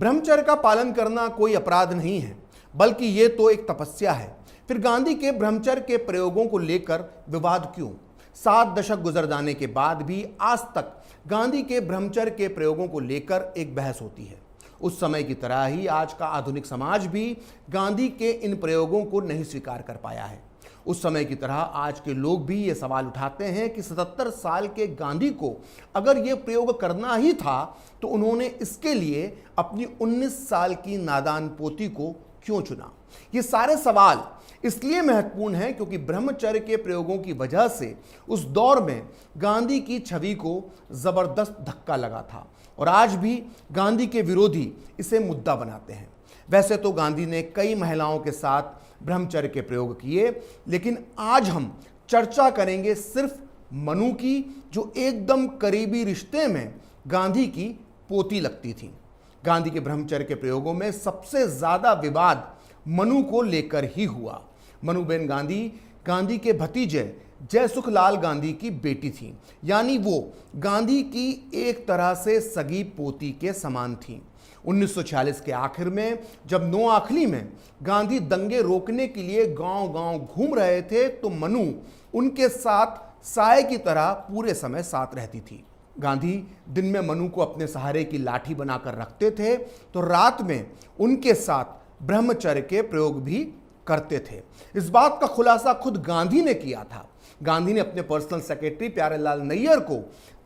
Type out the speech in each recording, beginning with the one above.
ब्रह्मचर्य का पालन करना कोई अपराध नहीं है, बल्कि ये तो एक तपस्या है। फिर गांधी के ब्रह्मचर्य के प्रयोगों को लेकर विवाद क्यों? 7 दशक गुजर जाने के बाद भी आज तक गांधी के ब्रह्मचर्य के प्रयोगों को लेकर एक बहस होती है। उस समय की तरह ही आज का आधुनिक समाज भी गांधी के इन प्रयोगों को नहीं स्वीकार कर पाया है। उस समय की तरह आज के लोग भी ये सवाल उठाते हैं कि 77 साल के गांधी को अगर ये प्रयोग करना ही था तो उन्होंने इसके लिए अपनी 19 साल की नादान पोती को क्यों चुना। ये सारे सवाल इसलिए महत्वपूर्ण हैं क्योंकि ब्रह्मचर्य के प्रयोगों की वजह से उस दौर में गांधी की छवि को जबरदस्त धक्का लगा था और आज भी गांधी के विरोधी इसे मुद्दा बनाते हैं। वैसे तो गांधी ने कई महिलाओं के साथ ब्रह्मचर्य के प्रयोग किए, लेकिन आज हम चर्चा करेंगे सिर्फ मनु की, जो एकदम करीबी रिश्ते में गांधी की पोती लगती थी। गांधी के ब्रह्मचर्य के प्रयोगों में सबसे ज्यादा विवाद मनु को लेकर ही हुआ। मनुबेन गांधी गांधी के भतीजे जयसुखलाल गांधी की बेटी थी, यानी वो गांधी की एक तरह से सगी पोती के समान थी। 1946 के आखिर में जब नोआखली में गांधी दंगे रोकने के लिए गांव-गांव घूम रहे थे तो मनु उनके साथ साए की तरह पूरे समय साथ रहती थी। गांधी दिन में मनु को अपने सहारे की लाठी बनाकर रखते थे तो रात में उनके साथ ब्रह्मचर्य के प्रयोग भी करते थे। इस बात का खुलासा खुद गांधी ने किया था। गांधी ने अपने पर्सनल सेक्रेटरी प्यारेलाल नैयर को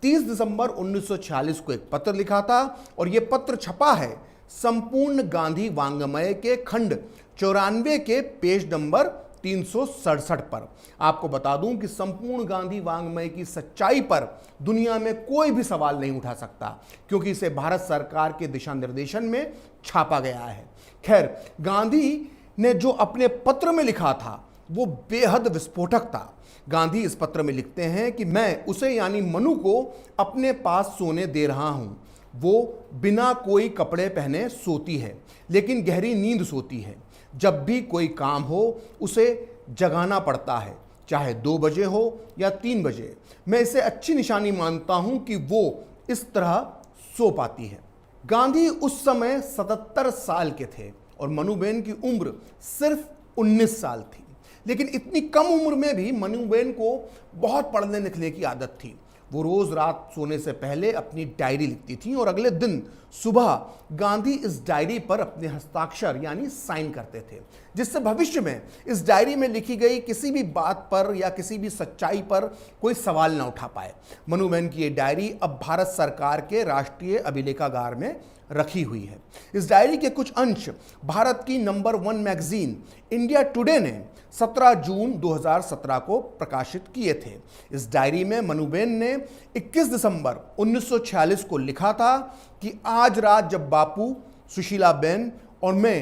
30 दिसंबर 1946 को एक पत्र लिखा था और यह पत्र छपा है संपूर्ण गांधी वांग्मय के खंड 94 के पेज नंबर 367 पर। आपको बता दूं कि संपूर्ण गांधी वांग्मय की सच्चाई पर दुनिया में कोई भी सवाल नहीं उठा सकता, क्योंकि इसे भारत सरकार के दिशा निर्देशन में छापा गया है। खैर, गांधी ने जो अपने पत्र में लिखा था वो बेहद विस्फोटक था। गांधी इस पत्र में लिखते हैं कि मैं उसे यानी मनु को अपने पास सोने दे रहा हूं। वो बिना कोई कपड़े पहने सोती है, लेकिन गहरी नींद सोती है। जब भी कोई काम हो उसे जगाना पड़ता है, चाहे 2 बजे हो या 3 बजे। मैं इसे अच्छी निशानी मानता हूं कि वो इस तरह सो पाती है। गांधी उस समय 77 साल के थे और मनुबेन की उम्र सिर्फ 19 साल थी। लेकिन इतनी कम उम्र में भी मनुबेन को बहुत पढ़ने लिखने की आदत थी। वो रोज रात सोने से पहले अपनी डायरी लिखती थी और अगले दिन सुबह गांधी इस डायरी पर अपने हस्ताक्षर यानी साइन करते थे, जिससे भविष्य में इस डायरी में लिखी गई किसी भी बात पर या किसी भी सच्चाई पर कोई सवाल ना उठा पाए। मनुबेन की ये डायरी अब भारत सरकार के राष्ट्रीय अभिलेखागार में रखी हुई है। इस डायरी के कुछ अंश भारत की नंबर 1 मैगजीन इंडिया टुडे ने 17 जून 2017 को प्रकाशित किए थे। इस डायरी में मनुबेन ने 21 दिसंबर 1946 को लिखा था कि आज रात जब बापू, सुशीलाबेन और मैं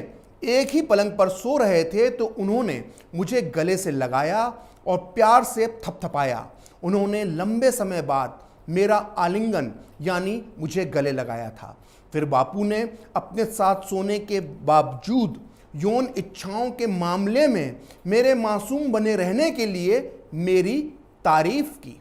एक ही पलंग पर सो रहे थे तो उन्होंने मुझे गले से लगाया और प्यार से थपथपाया। उन्होंने लंबे समय बाद मेरा आलिंगन यानी मुझे गले लगाया था। फिर बापू ने अपने साथ सोने के बावजूद यौन इच्छाओं के मामले में मेरे मासूम बने रहने के लिए मेरी तारीफ की।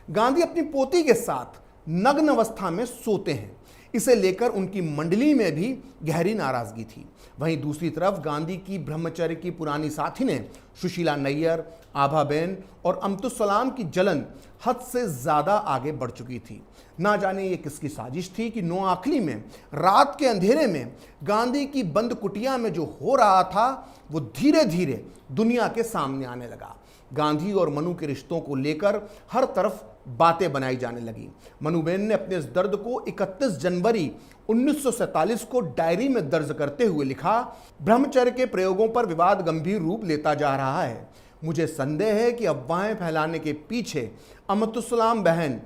गांधी अपनी पोती के साथ नग्न अवस्था में सोते हैं, इसे लेकर उनकी मंडली में भी गहरी नाराजगी थी। वहीं दूसरी तरफ गांधी की ब्रह्मचर्य की पुरानी साथी ने सुशीला नैयर, आभाबेन और अमतुसलाम की जलन हद से ज्यादा आगे बढ़ चुकी थी। ना जाने ये किसकी साजिश थी कि नोआखली में रात के अंधेरे में गांधी की बंद कुटिया में जो हो रहा था वो धीरे धीरे दुनिया के सामने आने लगा। गांधी और मनु के रिश्तों को लेकर हर तरफ बातें बनाई जाने लगी। मनुबेन ने अपने इस दर्द को 31 जनवरी 1947 को डायरी में दर्ज करते हुए लिखा, ब्रह्मचर्य के प्रयोगों पर विवाद गंभीर रूप लेता जा रहा है। मुझे संदेह है कि अफवाहें फैलाने के पीछे अमतुसलाम बहन,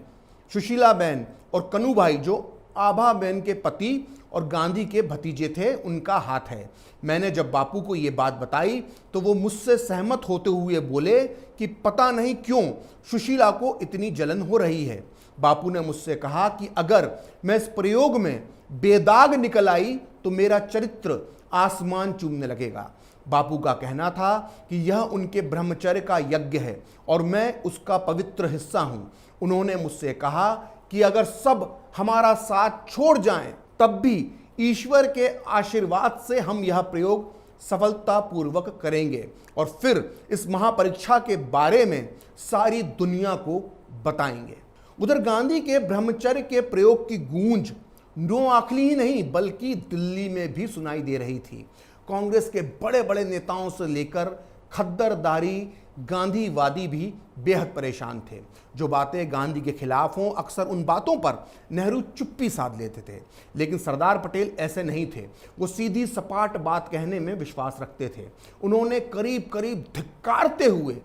सुशीला बहन और कनू भाई, जो आभा बहन के पति और गांधी के भतीजे थे, उनका हाथ है। मैंने जब बापू को ये बात बताई तो वो मुझसे सहमत होते हुए बोले कि पता नहीं क्यों सुशीला को इतनी जलन हो रही है। बापू ने मुझसे कहा कि अगर मैं इस प्रयोग में बेदाग निकल आई तो मेरा चरित्र आसमान चूमने लगेगा। बापू का कहना था कि यह उनके ब्रह्मचर्य का यज्ञ है और मैं उसका पवित्र हिस्सा हूं। उन्होंने मुझसे कहा कि अगर सब हमारा साथ छोड़ जाएं तब भी ईश्वर के आशीर्वाद से हम यह प्रयोग सफलतापूर्वक करेंगे और फिर इस महापरीक्षा के बारे में सारी दुनिया को बताएंगे। उधर गांधी के ब्रह्मचर्य के प्रयोग की गूंज नोआखली ही नहीं बल्कि दिल्ली में भी सुनाई दे रही थी। कांग्रेस के बड़े बड़े नेताओं से लेकर खद्दरदारी गांधीवादी भी बेहद परेशान थे। जो बातें गांधी के खिलाफ हों, अक्सर उन बातों पर नेहरू चुप्पी साध लेते थे, लेकिन सरदार पटेल ऐसे नहीं थे। वो सीधी सपाट बात कहने में विश्वास रखते थे। उन्होंने करीब करीब धिक्कारते हुए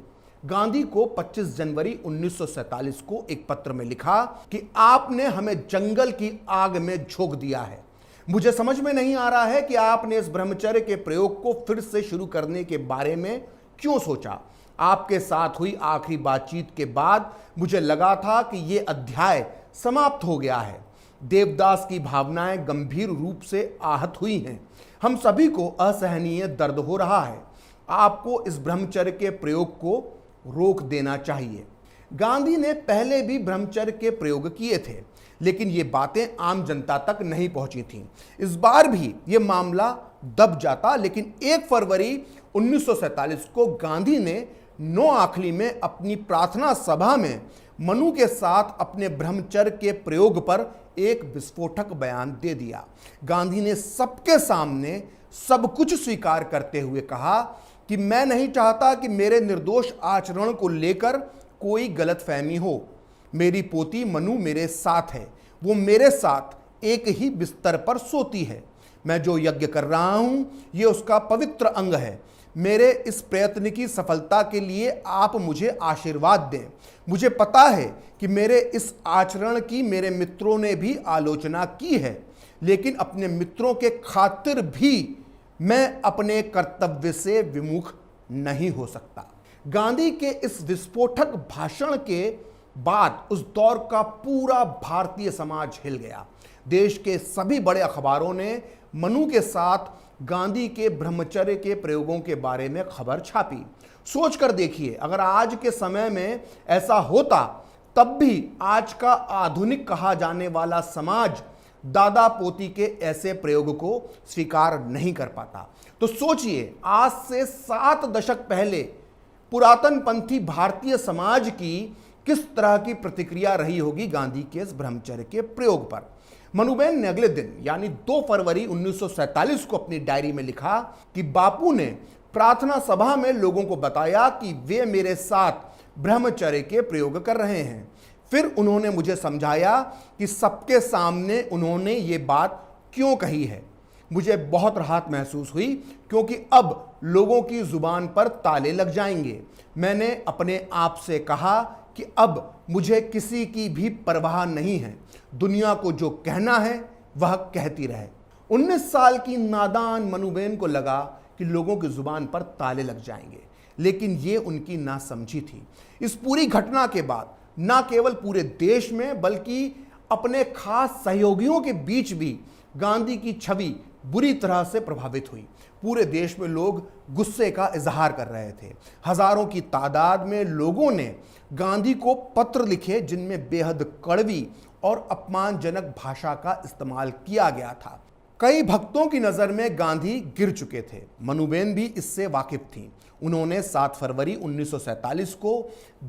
गांधी को 25 जनवरी 1947 को एक पत्र में लिखा कि आपने हमें जंगल की आग में झोंक दिया है। मुझे समझ में नहीं आ रहा है कि आपने इस ब्रह्मचर्य के प्रयोग को फिर से शुरू करने के बारे में क्यों सोचा। आपके साथ हुई आखिरी बातचीत के बाद मुझे लगा था कि यह अध्याय समाप्त हो गया है। देवदास की भावनाएं गंभीर रूप से आहत हुई हैं। हम सभी को असहनीय दर्द हो रहा है। आपको इस ब्रह्मचर्य के प्रयोग को रोक देना चाहिए। गांधी ने पहले भी ब्रह्मचर्य के प्रयोग किए थे, लेकिन ये बातें आम जनता तक नहीं पहुंची थीं। इस बार भी ये मामला दब जाता, लेकिन 1 फरवरी 1947 को गांधी ने नोआखली में अपनी प्रार्थना सभा में मनु के साथ अपने ब्रह्मचर्य के प्रयोग पर एक विस्फोटक बयान दे दिया। गांधी ने सबके सामने सब कुछ स्वीकार करते हुए कहा कि मैं नहीं चाहता कि मेरे निर्दोष आचरण को लेकर कोई गलतफहमी हो। मेरी पोती मनु मेरे साथ है, वो मेरे साथ एक ही बिस्तर पर सोती है। मैं जो यज्ञ कर रहा हूं ये उसका पवित्र अंग है। मेरे इस प्रयत्न की सफलता के लिए आप मुझे आशीर्वाद दें। मुझे पता है कि मेरे इस आचरण की मेरे मित्रों ने भी आलोचना की है, लेकिन अपने मित्रों के खातिर भी मैं अपने कर्तव्य से विमुख नहीं हो सकता। गांधी के इस विस्फोटक भाषण के बाद उस दौर का पूरा भारतीय समाज हिल गया। देश के सभी बड़े अखबारों ने मनु के साथ गांधी के ब्रह्मचर्य के प्रयोगों के बारे में खबर छापी। सोच कर देखिए, अगर आज के समय में ऐसा होता तब भी आज का आधुनिक कहा जाने वाला समाज दादा पोती के ऐसे प्रयोग को स्वीकार नहीं कर पाता। तो सोचिए, आज से 7 दशक पहले पुरातन पंथी भारतीय समाज की किस तरह की प्रतिक्रिया रही होगी गांधी के इस ब्रह्मचर्य के प्रयोग पर। मनुबेन ने अगले दिन यानी 2 फरवरी 1947 को अपनी डायरी में लिखा कि बापू ने प्रार्थना सभा में लोगों को बताया कि वे मेरे साथ ब्रह्मचर्य के प्रयोग कर रहे हैं। फिर उन्होंने मुझे समझाया कि सबके सामने उन्होंने ये बात क्यों कही है। मुझे बहुत राहत महसूस हुई, क्योंकि अब लोगों की जुबान पर ताले लग जाएंगे। मैंने अपने आप से कहा कि अब मुझे किसी की भी परवाह नहीं है। दुनिया को जो कहना है वह कहती रहे। 19 साल की नादान मनुबेन को लगा कि लोगों की जुबान पर ताले लग जाएंगे, लेकिन ये उनकी नासमझी थी। इस पूरी घटना के बाद न केवल पूरे देश में बल्कि अपने खास सहयोगियों के बीच भी गांधी की छवि बुरी तरह से प्रभावित हुई। पूरे देश में लोग गुस्से का इजहार कर रहे थे। हजारों की तादाद में लोगों ने गांधी को पत्र लिखे, जिनमें बेहद कड़वी और अपमानजनक भाषा का इस्तेमाल किया गया था। कई भक्तों की नज़र में गांधी गिर चुके थे। मनुबेन भी इससे वाकिफ थी। उन्होंने 7 फरवरी 1947 को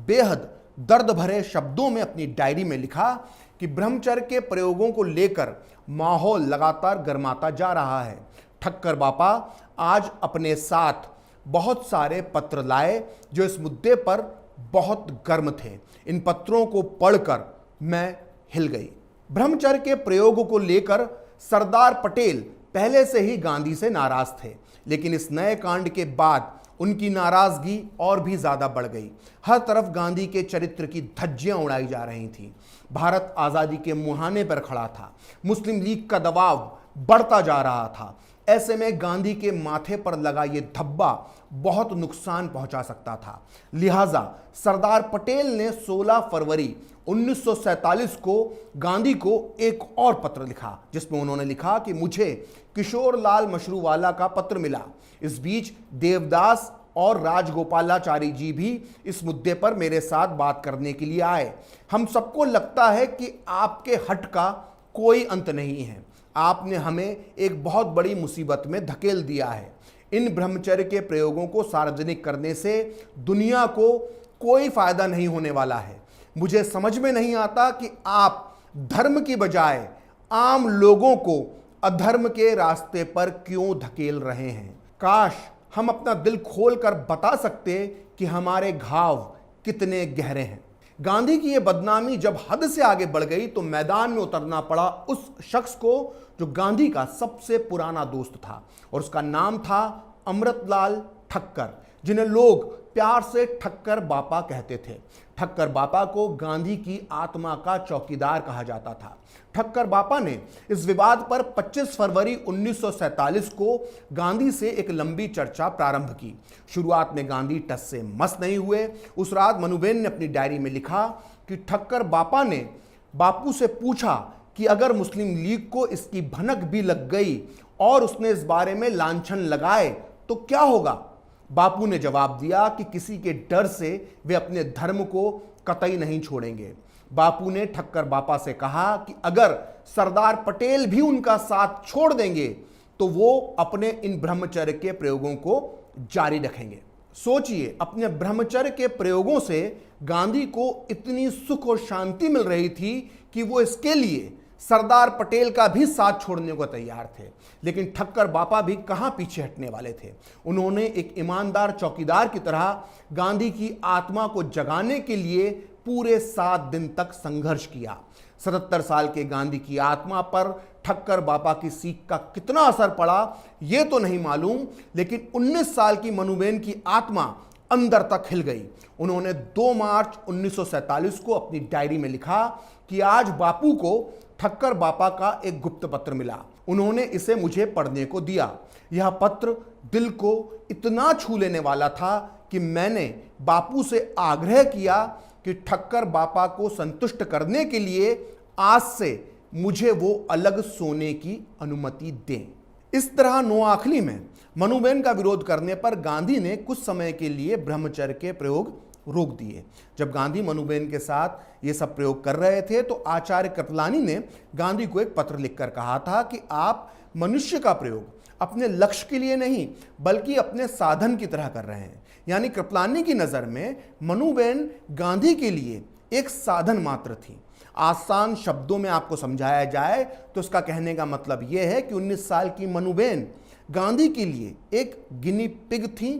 बेहद दर्द भरे शब्दों में अपनी डायरी में लिखा कि ब्रह्मचर्य के प्रयोगों को लेकर माहौल लगातार गर्माता जा रहा है। ठक्कर बापा आज अपने साथ बहुत सारे पत्र लाए जो इस मुद्दे पर बहुत गर्म थे। इन पत्रों को पढ़कर मैं हिल गई। ब्रह्मचर्य के प्रयोग को लेकर सरदार पटेल पहले से ही गांधी से नाराज थे, लेकिन इस नए कांड के बाद उनकी नाराजगी और भी ज्यादा बढ़ गई। हर तरफ गांधी के चरित्र की धज्जियां उड़ाई जा रही थीं। भारत आजादी के मुहाने पर खड़ा था। मुस्लिम लीग का दबाव बढ़ता जा रहा था। ऐसे में गांधी के माथे पर लगा ये धब्बा बहुत नुकसान पहुंचा सकता था। लिहाजा सरदार पटेल ने 16 फरवरी 1947 को गांधी को एक और पत्र लिखा, जिसमें उन्होंने लिखा कि मुझे किशोरलाल मशरूवाला का पत्र मिला। इस बीच देवदास और राजगोपालाचारी जी भी इस मुद्दे पर मेरे साथ बात करने के लिए आए। हम सबको लगता है कि आपके हट का कोई अंत नहीं है। आपने हमें एक बहुत बड़ी मुसीबत में धकेल दिया है। इन ब्रह्मचर्य के प्रयोगों को सार्वजनिक करने से दुनिया को कोई फायदा नहीं होने वाला है। मुझे समझ में नहीं आता कि आप धर्म की बजाय आम लोगों को अधर्म के रास्ते पर क्यों धकेल रहे हैं। काश हम अपना दिल खोलकर बता सकते कि हमारे घाव कितने गहरे हैं। गांधी की यह बदनामी जब हद से आगे बढ़ गई तो मैदान में उतरना पड़ा उस शख्स को जो गांधी का सबसे पुराना दोस्त था, और उसका नाम था अमृतलाल ठक्कर, जिन्हें लोग प्यार से ठक्कर बापा कहते थे। ठक्कर बापा को गांधी की आत्मा का चौकीदार कहा जाता था। ठक्कर बापा ने इस विवाद पर 25 फरवरी 1947 को गांधी से एक लंबी चर्चा प्रारंभ की। शुरुआत में गांधी टस से मस नहीं हुए। उस रात मनुबेन ने अपनी डायरी में लिखा कि ठक्कर बापा ने बापू से पूछा कि अगर मुस्लिम लीग को इसकी भनक भी लग गई और उसने इस बारे में लांछन लगाए तो क्या होगा। बापू ने जवाब दिया कि किसी के डर से वे अपने धर्म को कतई नहीं छोड़ेंगे। बापू ने ठक्कर बापा से कहा कि अगर सरदार पटेल भी उनका साथ छोड़ देंगे तो वो अपने इन ब्रह्मचर्य के प्रयोगों को जारी रखेंगे। सोचिए, अपने ब्रह्मचर्य के प्रयोगों से गांधी को इतनी सुख और शांति मिल रही थी कि वो इसके लिए सरदार पटेल का भी साथ छोड़ने को तैयार थे। लेकिन ठक्कर बापा भी कहां पीछे हटने वाले थे। उन्होंने एक ईमानदार चौकीदार की तरह गांधी की आत्मा को जगाने के लिए पूरे 7 दिन तक संघर्ष किया। 77 साल के गांधी की आत्मा पर ठक्कर बापा की सीख का कितना असर पड़ा यह तो नहीं मालूम, लेकिन 19 साल की मनुबेन की आत्मा अंदर तक हिल गई। उन्होंने 2 मार्च 1947 को अपनी डायरी में लिखा कि आज बापू को ठक्कर बापा का एक गुप्त पत्र मिला। उन्होंने इसे मुझे पढ़ने को दिया। यह पत्र दिल को इतना छू लेने वाला था कि मैंने बापू से आग्रह किया कि ठक्कर बापा को संतुष्ट करने के लिए आज से मुझे वो अलग सोने की अनुमति दें। इस तरह नोआखली में मनुबेन का विरोध करने पर गांधी ने कुछ समय के लिए ब्रह्मचर्य के प्रयोग रोक दिए। जब गांधी मनुबेन के साथ ये सब प्रयोग कर रहे थे तो आचार्य कृपलानी ने गांधी को एक पत्र लिखकर कहा था कि आप मनुष्य का प्रयोग अपने लक्ष्य के लिए नहीं बल्कि अपने साधन की तरह कर रहे हैं। यानी कृपलानी की नज़र में मनुबेन गांधी के लिए एक साधन मात्र थी। आसान शब्दों में आपको समझाया जाए तो उसका कहने का मतलब यह है कि 19 साल की मनुबेन गांधी के लिए एक गिनी पिग थी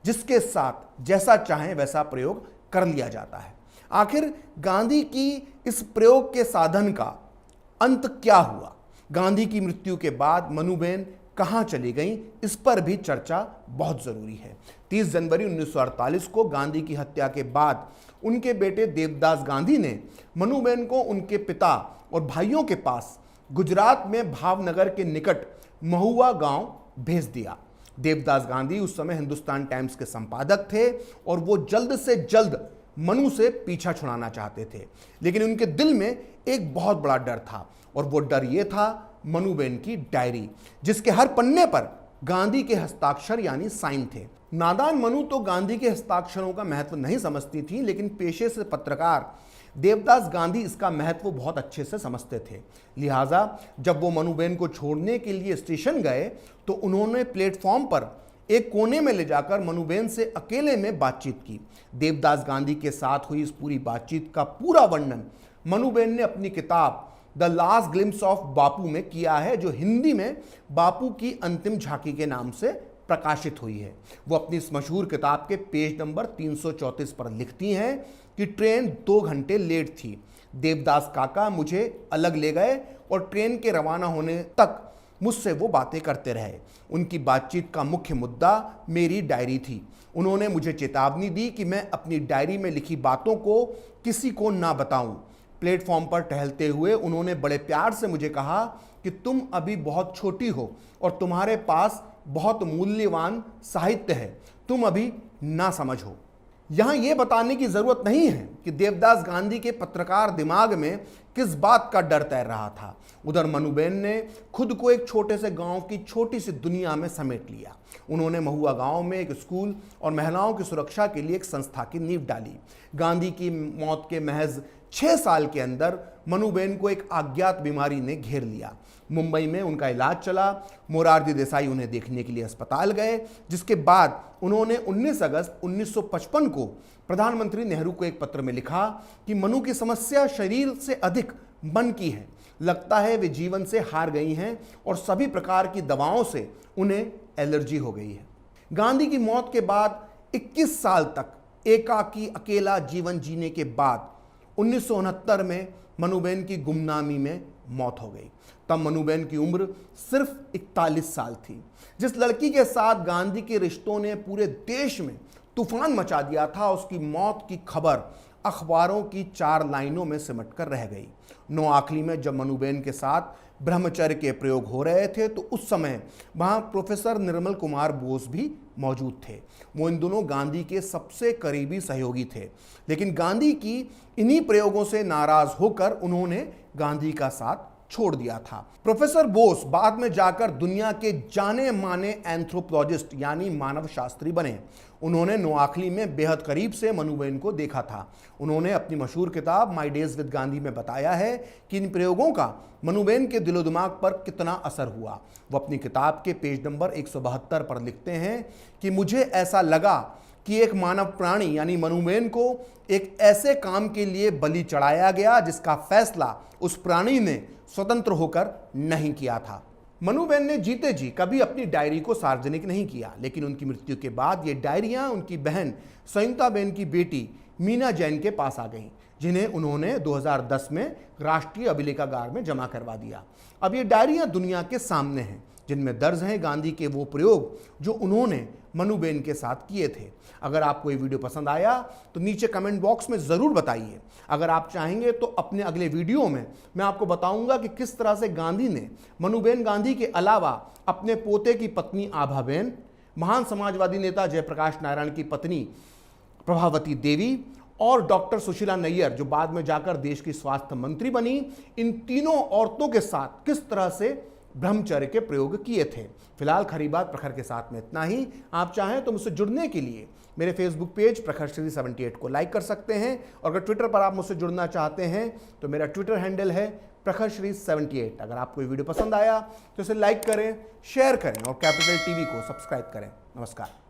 जिसके साथ जैसा चाहें वैसा प्रयोग कर लिया जाता है। आखिर गांधी की इस प्रयोग के साधन का अंत क्या हुआ? गांधी की मृत्यु के बाद मनुबेन कहां चली गई, इस पर भी चर्चा बहुत जरूरी है। 30 जनवरी 1948 को गांधी की हत्या के बाद उनके बेटे देवदास गांधी ने मनुबेन को उनके पिता और भाइयों के पास गुजरात में भावनगर के निकट महुआ गांव भेज दिया। देवदास गांधी उस समय हिंदुस्तान टाइम्स के संपादक थे और वो जल्द से जल्द मनु से पीछा छुड़ाना चाहते थे, लेकिन उनके दिल में एक बहुत बड़ा डर था और वो डर ये था मनुबेन की डायरी, जिसके हर पन्ने पर गांधी के हस्ताक्षर यानी साइन थे। नादान मनु तो गांधी के हस्ताक्षरों का महत्व नहीं समझती थी, लेकिन पेशे से पत्रकार देवदास गांधी इसका महत्व बहुत अच्छे से समझते थे। लिहाजा जब वो मनुबेन को छोड़ने के लिए स्टेशन गए तो उन्होंने प्लेटफॉर्म पर एक कोने में ले जाकर मनुबेन से अकेले में बातचीत की। देवदास गांधी के साथ हुई इस पूरी बातचीत का पूरा वर्णन मनुबेन ने अपनी किताब द लास्ट ग्लिम्स ऑफ बापू में किया है, जो हिंदी में बापू की अंतिम झांकी के नाम से प्रकाशित हुई है। वो अपनी इस मशहूर किताब के पेज नंबर 334 पर लिखती हैं कि ट्रेन 2 घंटे लेट थी। देवदास काका मुझे अलग ले गए और ट्रेन के रवाना होने तक मुझसे वो बातें करते रहे। उनकी बातचीत का मुख्य मुद्दा मेरी डायरी थी। उन्होंने मुझे चेतावनी दी कि मैं अपनी डायरी में लिखी बातों को किसी को ना बताऊं। प्लेटफॉर्म पर टहलते हुए उन्होंने बड़े प्यार से मुझे कहा कि तुम अभी बहुत छोटी हो और तुम्हारे पास बहुत मूल्यवान साहित्य है, तुम अभी ना समझो। यहां यह बताने की जरूरत नहीं है कि देवदास गांधी के पत्रकार दिमाग में किस बात का डर तैर रहा था। उधर मनुबेन ने खुद को एक छोटे से गांव की छोटी सी दुनिया में समेट लिया। उन्होंने महुआ गांव में एक स्कूल और महिलाओं की सुरक्षा के लिए एक संस्था की नींव डाली। गांधी की मौत के महज 6 साल के अंदर मनुबेन को एक अज्ञात बीमारी ने घेर लिया। मुंबई में उनका इलाज चला। मोरारजी देसाई उन्हें देखने के लिए अस्पताल गए, जिसके बाद उन्होंने 19 अगस्त 1955 को प्रधानमंत्री नेहरू को एक पत्र में लिखा कि मनु की समस्या शरीर से अधिक मन की है। लगता है वे जीवन से हार गई हैं और सभी प्रकार की दवाओं से उन्हें एलर्जी हो गई है। गांधी की मौत के बाद 21 साल तक एकाकी अकेला जीवन जीने के बाद 1969 में मनुबेन की गुमनामी में मौत हो गई। तब मनुबेन की उम्र सिर्फ 41 साल थी। जिस लड़की के साथ गांधी के रिश्तों ने पूरे देश में तूफान मचा दिया था, उसकी मौत की खबर अखबारों की 4 लाइनों में सिमट कर रह गई। नोआखली में जब मनुबेन के साथ ब्रह्मचर्य के प्रयोग हो रहे थे तो उस समय वहां प्रोफेसर निर्मल कुमार बोस भी मौजूद थे। वो इन दोनों गांधी के सबसे करीबी सहयोगी थे, लेकिन गांधी की इन्हीं प्रयोगों से नाराज होकर उन्होंने गांधी का साथ छोड़ दिया था। प्रोफेसर बोस बाद में जाकर दुनिया के जाने माने एंथ्रोपोलॉजिस्ट यानी मानव शास्त्री बने। उन्होंने नोआखली में बेहद करीब से मनुबेन को देखा था। उन्होंने अपनी मशहूर किताब माय डेज विद गांधी में बताया है कि इन प्रयोगों का मनुबेन के दिलो दिमाग पर कितना असर हुआ। वो अपनी किताब के पेज नंबर 172 पर लिखते हैं कि मुझे ऐसा लगा कि एक मानव प्राणी यानी मनुबेन को एक ऐसे काम के लिए बलि चढ़ाया गया जिसका फैसला उस प्राणी ने स्वतंत्र होकर नहीं किया था। मनुबेन ने जीते जी कभी अपनी डायरी को सार्वजनिक नहीं किया, लेकिन उनकी मृत्यु के बाद ये डायरियां उनकी बहन संयुक्ताबेन की बेटी मीना जैन के पास आ गईं, जिन्हें उन्होंने 2010 में राष्ट्रीय अभिलेखागार में जमा करवा दिया। अब ये डायरियां दुनिया के सामने हैं, जिनमें दर्ज हैं गांधी के वो प्रयोग जो उन्होंने मनुबेन के साथ किए थे। अगर आपको ये वीडियो पसंद आया तो नीचे कमेंट बॉक्स में ज़रूर बताइए। अगर आप चाहेंगे तो अपने अगले वीडियो में मैं आपको बताऊंगा कि किस तरह से गांधी ने मनुबेन गांधी के अलावा अपने पोते की पत्नी आभाबेन, महान समाजवादी नेता जयप्रकाश नारायण की पत्नी प्रभावती देवी और डॉक्टर सुशीला नैयर, जो बाद में जाकर देश की स्वास्थ्य मंत्री बनी, इन तीनों औरतों के साथ किस तरह से ब्रह्मचर्य के प्रयोग किए थे। फिलहाल खरी बात प्रखर के साथ में इतना ही। आप चाहें तो मुझसे जुड़ने के लिए मेरे फेसबुक पेज प्रखरश्री 78 को लाइक कर सकते हैं, और अगर ट्विटर पर आप मुझसे जुड़ना चाहते हैं तो मेरा ट्विटर हैंडल है प्रखरश्री 78। अगर आपको ये वीडियो पसंद आया तो इसे लाइक करें, शेयर करें और कैपिटल टीवी को सब्सक्राइब करें। नमस्कार।